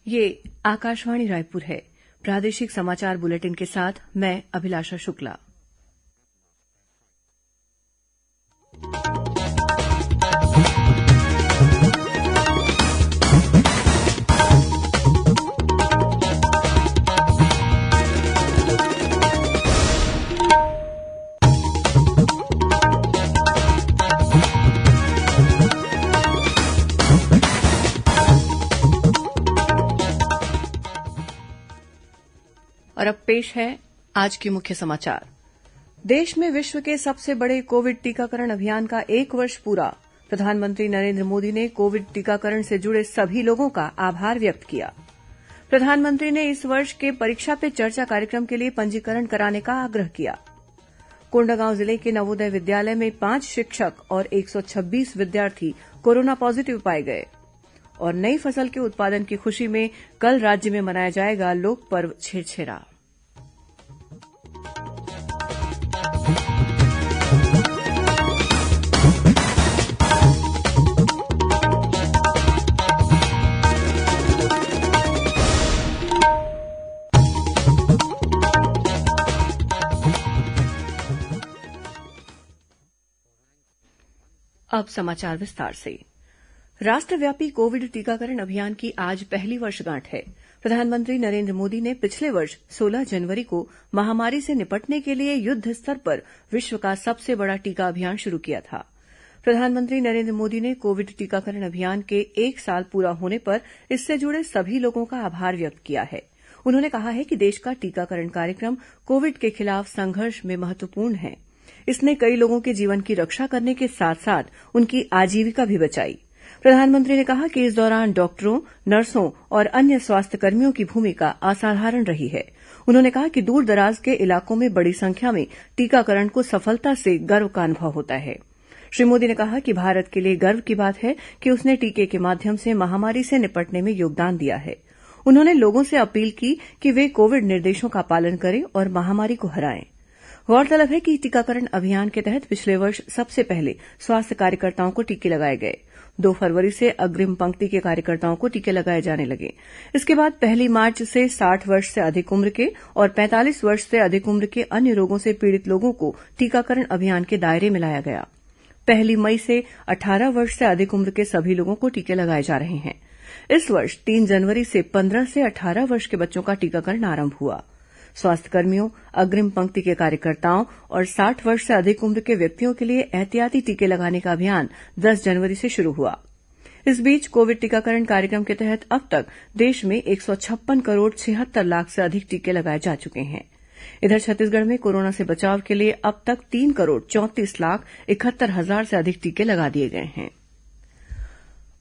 ये आकाशवाणी रायपुर है। प्रादेशिक समाचार बुलेटिन के साथ मैं अभिलाषा शुक्ला। और अब पेश है आज के मुख्य समाचार। देश में विश्व के सबसे बड़े कोविड टीकाकरण अभियान का 1 वर्ष पूरा। प्रधानमंत्री नरेंद्र मोदी ने कोविड टीकाकरण से जुड़े सभी लोगों का आभार व्यक्त किया। प्रधानमंत्री ने इस वर्ष के परीक्षा पे चर्चा कार्यक्रम के लिए पंजीकरण कराने का आग्रह किया। कोंडागांव जिले के नवोदय विद्यालय में 5 शिक्षक और 126 विद्यार्थी कोरोना पॉजिटिव पाए गए। और नई फसल के उत्पादन की खुशी में कल राज्य में मनाया जाएगा लोक पर्व छेरछेरा। अब समाचार विस्तार से। राष्ट्रव्यापी कोविड टीकाकरण अभियान की आज पहली वर्षगांठ है। प्रधानमंत्री नरेंद्र मोदी ने पिछले वर्ष 16 जनवरी को महामारी से निपटने के लिए युद्ध स्तर पर विश्व का सबसे बड़ा टीका अभियान शुरू किया था। प्रधानमंत्री नरेंद्र मोदी ने कोविड टीकाकरण अभियान के 1 साल पूरा होने पर इससे जुड़े सभी लोगों का आभार व्यक्त किया है। उन्होंने कहा है कि देश का टीकाकरण कार्यक्रम कोविड के खिलाफ संघर्ष में महत्वपूर्ण है। इसने कई लोगों के जीवन की रक्षा करने के साथ साथ उनकी आजीविका भी बचाई। प्रधानमंत्री ने कहा कि इस दौरान डॉक्टरों, नर्सों और अन्य स्वास्थ्यकर्मियों की भूमिका असाधारण रही है। उन्होंने कहा कि दूर दराज के इलाकों में बड़ी संख्या में टीकाकरण को सफलता से गर्व का अनुभव होता है। श्री मोदी ने कहा कि भारत के लिए गर्व की बात है कि उसने टीके के माध्यम से महामारी से निपटने में योगदान दिया है। उन्होंने लोगों से अपील की कि वे कोविड निर्देशों का पालन करें और महामारी को हराएं। गौरतलब है कि टीकाकरण अभियान के तहत पिछले वर्ष सबसे पहले स्वास्थ्य कार्यकर्ताओं को टीके लगाए गए। 2 फरवरी से अग्रिम पंक्ति के कार्यकर्ताओं को टीके लगाए जाने लगे। इसके बाद 1 मार्च से 60 वर्ष से अधिक उम्र के और 45 वर्ष से अधिक उम्र के अन्य रोगों से पीड़ित लोगों को टीकाकरण अभियान के दायरे में लाया गया। 1 मई से 18 वर्ष से अधिक उम्र के सभी लोगों को टीके लगाए जा रहे हैं। इस वर्ष 3 जनवरी से 15 से 18 वर्ष के बच्चों का टीकाकरण आरंभ हुआ। स्वास्थ्यकर्मियों, अग्रिम पंक्ति के कार्यकर्ताओं और 60 वर्ष से अधिक उम्र के व्यक्तियों के लिए एहतियाती टीके लगाने का अभियान 10 जनवरी से शुरू हुआ। इस बीच कोविड टीकाकरण कार्यक्रम के तहत अब तक देश में 156 करोड़ 76 लाख से अधिक टीके लगाए जा चुके हैं। इधर छत्तीसगढ़ में कोरोना से बचाव के लिए अब तक 3 करोड़ 34 लाख 71 हजार से अधिक टीके लगा दिए गए हैं।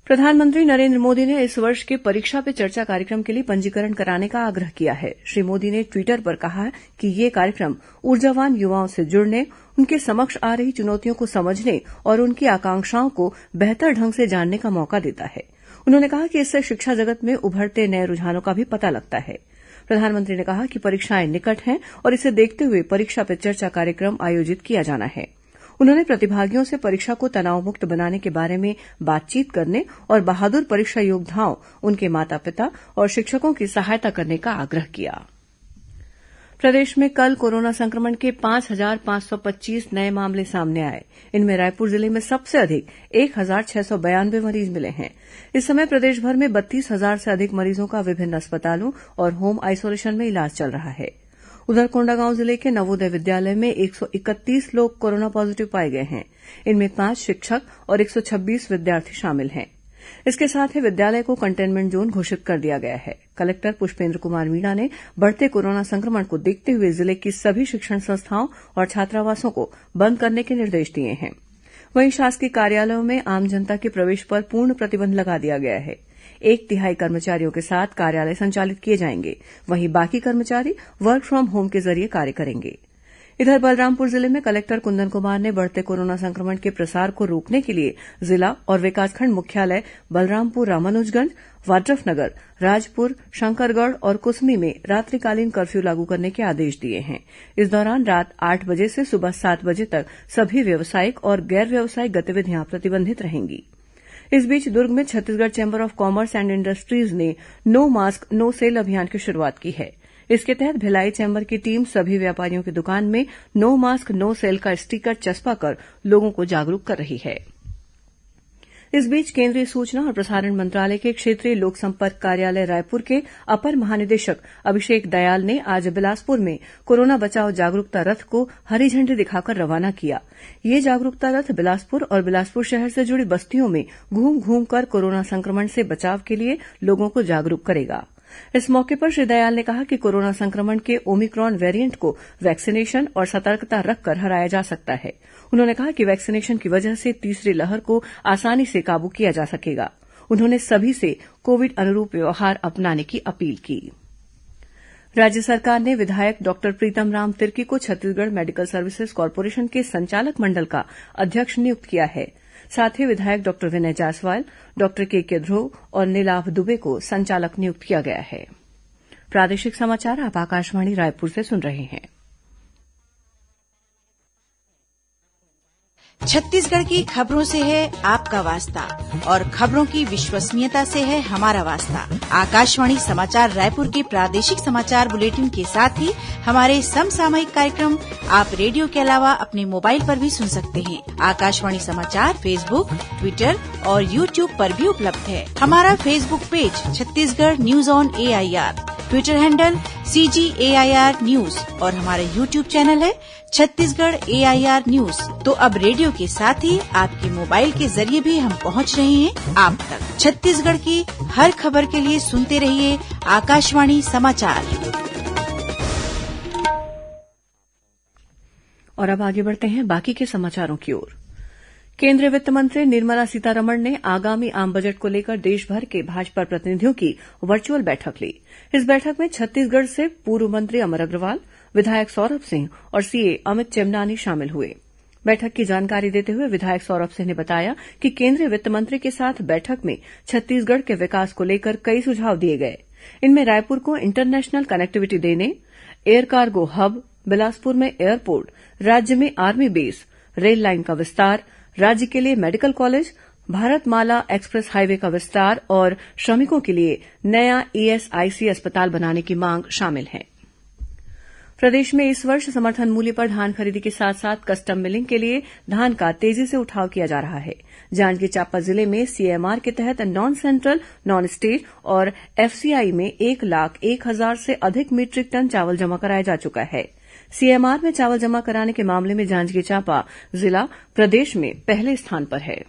प्रधानमंत्री नरेंद्र मोदी ने इस वर्ष के परीक्षा पे चर्चा कार्यक्रम के लिए पंजीकरण कराने का आग्रह किया है। श्री मोदी ने ट्विटर पर कहा कि ये कार्यक्रम ऊर्जावान युवाओं से जुड़ने, उनके समक्ष आ रही चुनौतियों को समझने और उनकी आकांक्षाओं को बेहतर ढंग से जानने का मौका देता है। उन्होंने कहा कि इससे शिक्षा जगत में उभरते नए रुझानों का भी पता लगता है। प्रधानमंत्री ने कहा कि परीक्षाएं निकट हैं और इसे देखते हुए परीक्षा पे चर्चा कार्यक्रम आयोजित किया जाना है। उन्होंने प्रतिभागियों से परीक्षा को तनाव मुक्त बनाने के बारे में बातचीत करने और बहादुर परीक्षा योद्धाओं, उनके माता पिता और शिक्षकों की सहायता करने का आग्रह किया। प्रदेश में कल कोरोना संक्रमण के 5,525 नए मामले सामने आए। इनमें रायपुर जिले में सबसे अधिक 1,692 मरीज मिले हैं। इस समय प्रदेश भर में 32,000 से अधिक मरीजों का विभिन्न अस्पतालों और होम आइसोलेशन में इलाज चल रहा है। उधर कोंडागांव जिले के नवोदय विद्यालय में 131 लोग कोरोना पॉजिटिव पाए गए हैं। इनमें 5 शिक्षक और 126 विद्यार्थी शामिल हैं। इसके साथ ही विद्यालय को कंटेनमेंट जोन घोषित कर दिया गया है। कलेक्टर पुष्पेन्द्र कुमार मीणा ने बढ़ते कोरोना संक्रमण को देखते हुए जिले की सभी शिक्षण संस्थाओं और छात्रावासों को बंद करने के निर्देश दिए हैं। वहीं शासकीय कार्यालयों में आम जनता के प्रवेश पर पूर्ण प्रतिबंध लगा दिया गया है। 1/3 कर्मचारियों के साथ कार्यालय संचालित किए जाएंगे। वहीं बाकी कर्मचारी वर्क फ्रॉम होम के जरिए कार्य करेंगे। इधर बलरामपुर जिले में कलेक्टर कुंदन कुमार ने बढ़ते कोरोना संक्रमण के प्रसार को रोकने के लिए जिला और विकासखंड मुख्यालय बलरामपुर, रामानुजगंज, वाड्रफनगर, राजपुर, शंकरगढ़ और कुसमी में रात्रिकालीन कर्फ्यू लागू करने के आदेश दिए हैं। इस दौरान रात 8 बजे से सुबह 7 बजे तक सभी व्यावसायिक और गैर व्यावसायिक गतिविधियां प्रतिबंधित रहेंगी। इस बीच दुर्ग में Chhattisgarh chamber of commerce and industries ने नो मास्क नो सेल अभियान की शुरूआत की है। इसके तहत भिलाई चैंबर की टीम सभी व्यापारियों की दुकान में नो मास्क नो सेल का स्टीकर चस्पा कर लोगों को जागरूक कर रही है। इस बीच केंद्रीय सूचना और प्रसारण मंत्रालय के क्षेत्रीय लोक संपर्क कार्यालय रायपुर के अपर महानिदेशक अभिषेक दयाल ने आज बिलासपुर में कोरोना बचाव जागरूकता रथ को हरी झंडी दिखाकर रवाना किया। ये जागरूकता रथ बिलासपुर और बिलासपुर शहर से जुड़ी बस्तियों में घूम घूम कर कोरोना संक्रमण से बचाव के लिए लोगों को जागरूक करेगा। इस मौके पर श्री दयाल ने कहा कि कोरोना संक्रमण के ओमिक्रॉन वेरिएंट को वैक्सीनेशन और सतर्कता रखकर हराया जा सकता है। उन्होंने कहा कि वैक्सीनेशन की वजह से तीसरी लहर को आसानी से काबू किया जा सकेगा। उन्होंने सभी से कोविड अनुरूप व्यवहार अपनाने की अपील की। राज्य सरकार ने विधायक डॉक्टर प्रीतम राम तिर्की को छत्तीसगढ़ मेडिकल सर्विसेज कॉर्पोरेशन के संचालक मंडल का अध्यक्ष नियुक्त किया है। साथ ही विधायक डॉक्टर विनय जायसवाल, डॉक्टर के ध्रुव और नीलाभ दुबे को संचालक नियुक्त किया गया है। प्रादेशिक समाचार आप आकाशवाणी रायपुर से सुन रहे हैं। छत्तीसगढ़ की खबरों से है आपका वास्ता और खबरों की विश्वसनीयता से है हमारा वास्ता। आकाशवाणी समाचार रायपुर के प्रादेशिक समाचार बुलेटिन के साथ ही हमारे समसामयिक कार्यक्रम आप रेडियो के अलावा अपने मोबाइल पर भी सुन सकते हैं। आकाशवाणी समाचार फेसबुक, ट्विटर और यूट्यूब पर भी उपलब्ध है। हमारा Facebook page Chhattisgarh news on AIR, Twitter handle CGAIR news और हमारा यूट्यूब चैनल है छत्तीसगढ़ AIR न्यूज। तो अब रेडियो के साथ ही आपके मोबाइल के जरिए भी हम पहुंच रहे हैं आप तक। छत्तीसगढ़ की हर खबर के लिए सुनते रहिए आकाशवाणी समाचार। और अब आगे बढ़ते हैं बाकी के समाचारों की ओर। केंद्रीय वित्त मंत्री निर्मला सीतारमण ने आगामी आम बजट को लेकर देशभर के भाजपा प्रतिनिधियों की वर्चुअल बैठक ली। इस बैठक में छत्तीसगढ़ से पूर्व मंत्री अमर अग्रवाल, विधायक सौरभ सिंह और सीए अमित चेमनानी शामिल हुए। बैठक की जानकारी देते हुए विधायक सौरभ सिंह ने बताया कि केंद्रीय वित्त मंत्री के साथ बैठक में छत्तीसगढ़ के विकास को लेकर कई सुझाव दिए गए। इनमें रायपुर को इंटरनेशनल कनेक्टिविटी देने, एयर कार्गो हब, बिलासपुर में एयरपोर्ट, राज्य में आर्मी बेस, रेल लाइन का विस्तार, राज्य के लिए medical college, Bharatmala express highway का विस्तार और श्रमिकों के लिए नया ESIC अस्पताल बनाने की मांग शामिल है। प्रदेश में इस वर्ष समर्थन मूल्य पर धान खरीदी के साथ साथ कस्टम मिलिंग के लिए धान का तेजी से उठाव किया जा रहा है। जांजगीर चांपा जिले में CMR के तहत नॉन सेंट्रल, नॉन स्टेट और FCI में 1,01,000 से अधिक मीट्रिक टन चावल जमा कराया जा चुका है। CMR में चावल जमा कराने के मामले में जांजगीर चांपा जिला प्रदेश में पहले स्थान पर है।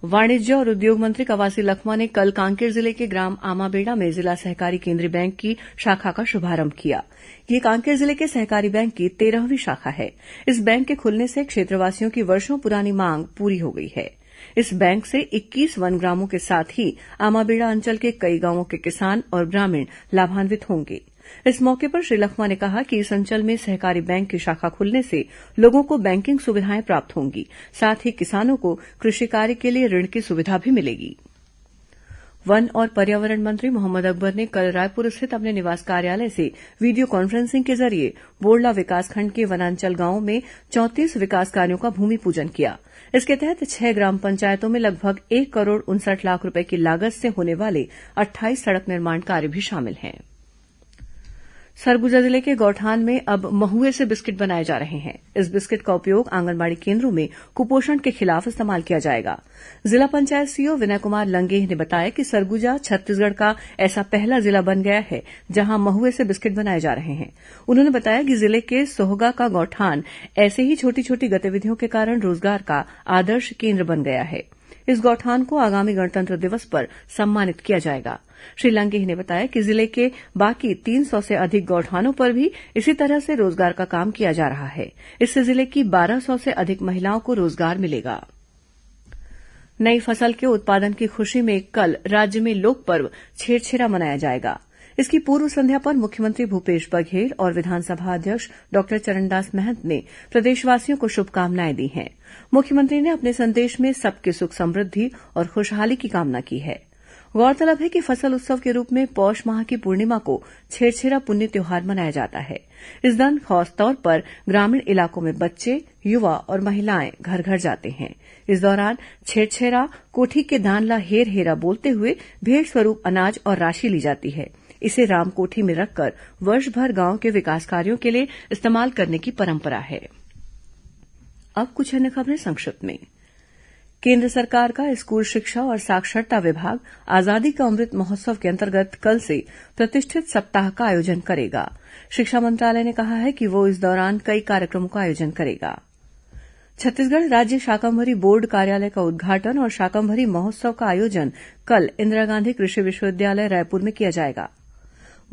वाणिज्य और उद्योग मंत्री कवासी लखमा ने कल कांकेर जिले के ग्राम आमाबेड़ा में जिला सहकारी केंद्रीय बैंक की शाखा का शुभारंभ किया। यह कांकेर जिले के सहकारी बैंक की 13वीं शाखा है। इस बैंक के खुलने से क्षेत्रवासियों की वर्षों पुरानी मांग पूरी हो गई है। इस बैंक से 21 वनग्रामों के साथ ही आमाबेड़ा अंचल के कई गांवों के किसान और ग्रामीण लाभान्वित होंगे। इस मौके पर श्री लखमा ने कहा कि इस अंचल में सहकारी बैंक की शाखा खुलने से लोगों को बैंकिंग सुविधाएं प्राप्त होंगी, साथ ही किसानों को कृषि कार्य के लिए ऋण की सुविधा भी मिलेगी। वन और पर्यावरण मंत्री मोहम्मद अकबर ने कल रायपुर स्थित अपने निवास कार्यालय से वीडियो कॉन्फ्रेंसिंग के जरिए बोड़ला विकासखंड के वनांचल गांवों में 34 विकास कार्यों का भूमि पूजन किया। इसके तहत 6 ग्राम पंचायतों में लगभग 1 करोड़ 59 लाख रुपए की लागत से होने वाले 28 सड़क निर्माण कार्य भी शामिल हैं। सरगुजा जिले के गौठान में अब महुए से बिस्किट बनाए जा रहे हैं। इस बिस्किट का उपयोग आंगनबाड़ी केंद्रों में कुपोषण के खिलाफ इस्तेमाल किया जाएगा। जिला पंचायत सीईओ विनय कुमार लंगेह ने बताया कि सरगुजा छत्तीसगढ़ का ऐसा पहला जिला बन गया है जहां महुए से बिस्किट बनाए जा रहे हैं। उन्होंने बताया कि जिले के सोहगा का गौठान ऐसे ही छोटी छोटी गतिविधियों के कारण रोजगार का आदर्श केंद्र बन गया है। इस गौठान को आगामी गणतंत्र दिवस पर सम्मानित किया जाएगा। श्री लंगेह ने बताया कि जिले के बाकी 300 से अधिक गौठानों पर भी इसी तरह से रोजगार का काम किया जा रहा है। इससे जिले की 1200 से अधिक महिलाओं को रोजगार मिलेगा। नई फसल के उत्पादन की खुशी में कल राज्य में लोक पर्व छेरछेरा मनाया जाएगा। इसकी पूर्व संध्या पर मुख्यमंत्री भूपेश बघेल और विधानसभा अध्यक्ष डॉक्टर चरणदास महंत ने प्रदेशवासियों को शुभकामनाएं दी हैं। मुख्यमंत्री ने अपने संदेश में सबके सुख समृद्धि और खुशहाली की कामना की है। गौरतलब है कि फसल उत्सव के रूप में पौष माह की पूर्णिमा को छेरछेरा पुन्नी त्योहार मनाया जाता है। इस दिन खासतौर पर ग्रामीण इलाकों में बच्चे, युवा और महिलाएं घर घर जाते हैं। इस दौरान छेरछेरा कोठी के दानला हेर हेरा बोलते हुए भेंट स्वरूप अनाज और राशि ली जाती है। इसे रामकोठी में रखकर वर्ष भर गांव के विकास कार्यों के लिए इस्तेमाल करने की परंपरा है। अब कुछ अन्य खबरें संक्षिप्त में। केंद्र सरकार का स्कूल शिक्षा और साक्षरता विभाग आजादी का अमृत महोत्सव के अंतर्गत कल से प्रतिष्ठित सप्ताह का आयोजन करेगा। शिक्षा मंत्रालय ने कहा है कि वो इस दौरान कई कार्यक्रमों का आयोजन करेगा। छत्तीसगढ़ राज्य शाकंभरी बोर्ड कार्यालय का उद्घाटन और शाकंभरी महोत्सव का आयोजन कल इंदिरा गांधी कृषि विश्वविद्यालय रायपुर में किया जाएगा।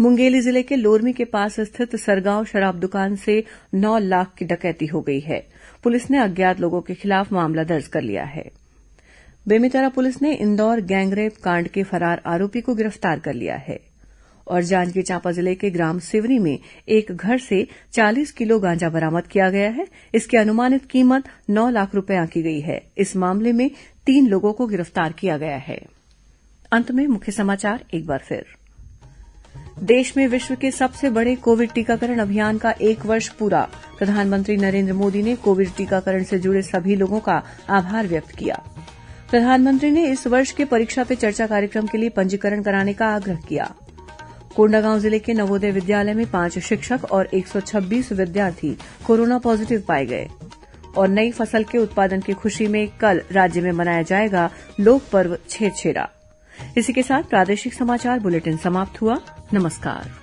मुंगेली जिले के लोरमी के पास स्थित सरगांव शराब दुकान से 9 लाख की डकैती हो गई है। पुलिस ने अज्ञात लोगों के खिलाफ मामला दर्ज कर लिया है। बेमेतरा पुलिस ने इंदौर गैंगरेप कांड के फरार आरोपी को गिरफ्तार कर लिया है। और जांजगीर चांपा जिले के ग्राम सिवनी में एक घर से 40 किलो गांजा बरामद किया गया है। इसकी अनुमानित कीमत 9 लाख रुपए आंकी गई है। इस मामले में 3 लोगों को गिरफ्तार किया गया है। अंत में मुख्य समाचार एक बार फिर। देश में विश्व के सबसे बड़े कोविड टीकाकरण अभियान का 1 वर्ष पूरा। प्रधानमंत्री नरेंद्र मोदी ने कोविड टीकाकरण से जुड़े सभी लोगों का आभार व्यक्त किया। प्रधानमंत्री ने इस वर्ष के परीक्षा पे चर्चा कार्यक्रम के लिए पंजीकरण कराने का आग्रह किया। कोंडागांव जिले के नवोदय विद्यालय में 5 शिक्षक और 126 विद्यार्थी कोरोना पॉजिटिव पाए गए। और नई फसल के उत्पादन की खुशी में कल राज्य में मनाया जाएगा लोक पर्व छेरछेरा। इसी के साथ प्रादेशिक समाचार बुलेटिन समाप्त हुआ। नमस्कार।